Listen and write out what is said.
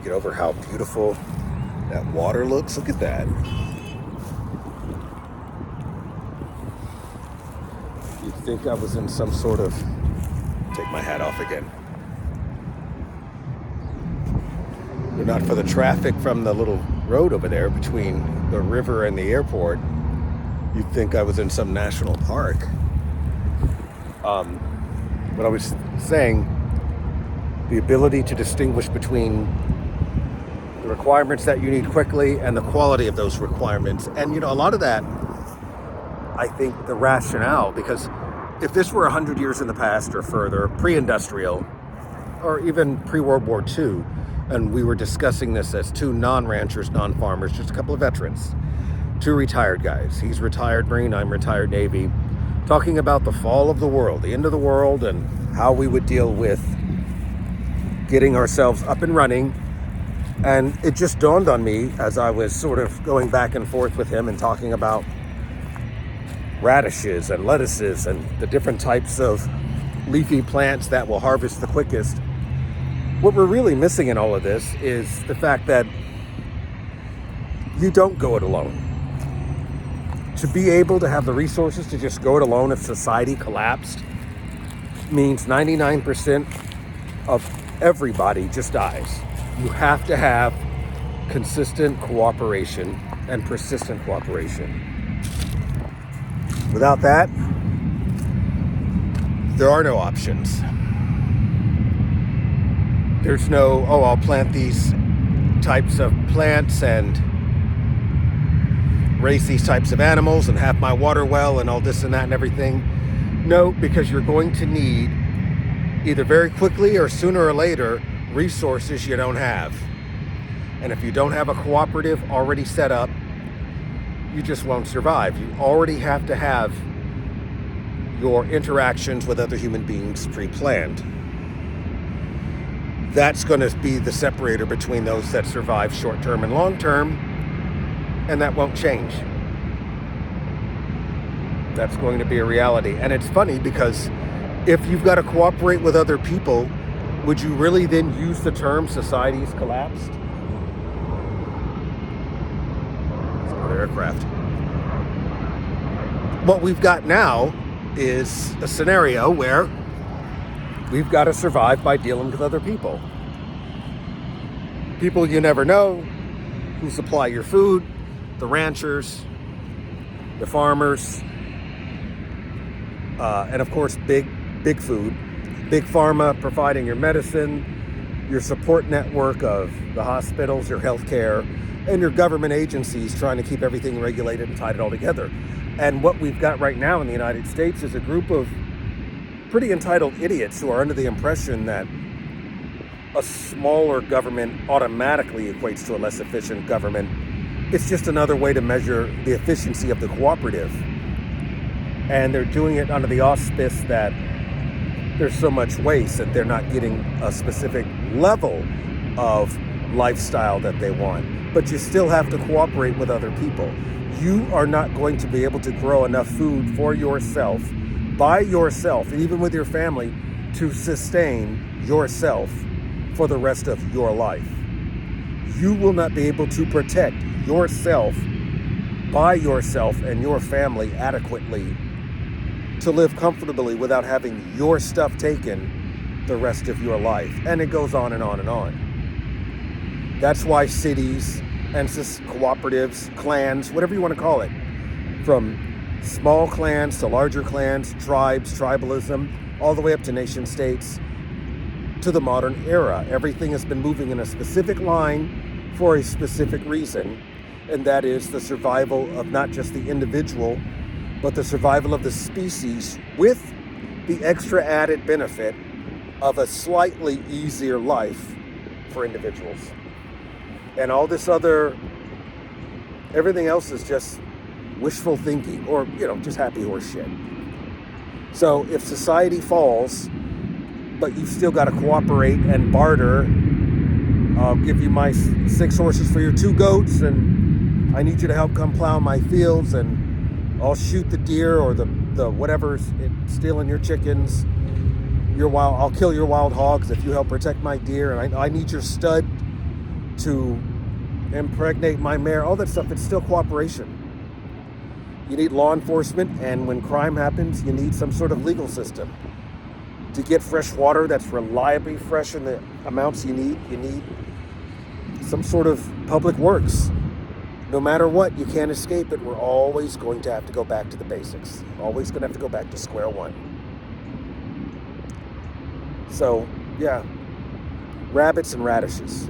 get over how beautiful that water looks. Look at that. You'd think I was in some sort of... Take my hat off again. If not for the traffic from the little road over there between the river and the airport, you'd think I was in some national park. But I was saying, the ability to distinguish between the requirements that you need quickly and the quality of those requirements. And, a lot of that, I think the rationale, because if this were 100 years in the past or further, pre-industrial, or even pre-World War II, and we were discussing this as two non-ranchers, non-farmers, just a couple of veterans, two retired guys. He's retired Marine, I'm retired Navy, talking about the fall of the world, the end of the world, and how we would deal with getting ourselves up and running. And it just dawned on me as I was sort of going back and forth with him and talking about radishes and lettuces and the different types of leafy plants that will harvest the quickest. What we're really missing in all of this is the fact that you don't go it alone. To be able to have the resources to just go it alone if society collapsed means 99% of everybody just dies. You have to have consistent cooperation and persistent cooperation. Without that, there are no options. There's no, I'll plant these types of plants and raise these types of animals and have my water well and all this and that and everything. No, because you're going to need either very quickly or sooner or later resources you don't have. And if you don't have a cooperative already set up, you just won't survive. You already have to have your interactions with other human beings pre-planned. That's going to be the separator between those that survive short-term and long-term, and that won't change. That's going to be a reality. And it's funny because if you've got to cooperate with other people, would you really then use the term society's collapsed? It's another aircraft. What we've got now is a scenario where we've got to survive by dealing with other people. People you never know, who supply your food, the ranchers, the farmers, and of course big food, big pharma providing your medicine, your support network of the hospitals, your healthcare, and your government agencies trying to keep everything regulated and tied it all together. And what we've got right now in the United States is a group of pretty entitled idiots who are under the impression that a smaller government automatically equates to a less efficient government. It's just another way to measure the efficiency of the cooperative. And they're doing it under the auspice that there's so much waste that they're not getting a specific level of lifestyle that they want. But you still have to cooperate with other people. You are not going to be able to grow enough food for yourself, by yourself, and even with your family, to sustain yourself for the rest of your life. You will not be able to protect yourself by yourself and your family adequately to live comfortably without having your stuff taken the rest of your life. And it goes on and on and on. That's why cities and cooperatives, clans, whatever you want to call it, from small clans to larger clans, tribes, tribalism, all the way up to nation states, to the modern era. Everything has been moving in a specific line for a specific reason, and that is the survival of not just the individual, but the survival of the species, with the extra added benefit of a slightly easier life for individuals. And all this other, everything else is just wishful thinking, or, just happy horse shit. So if society falls, but you've still got to cooperate and barter, I'll give you my 6 horses for your 2 goats, and I need you to help come plow my fields, and I'll shoot the deer or the whatever's stealing your chickens. I'll kill your wild hogs if you help protect my deer, and I need your stud to impregnate my mayor, all that stuff, it's still cooperation. You need law enforcement, and when crime happens, you need some sort of legal system. To get fresh water that's reliably fresh in the amounts you need some sort of public works. No matter what, you can't escape it. We're always going to have to go back to the basics. Always going to have to go back to square one. So, yeah, rabbits and radishes.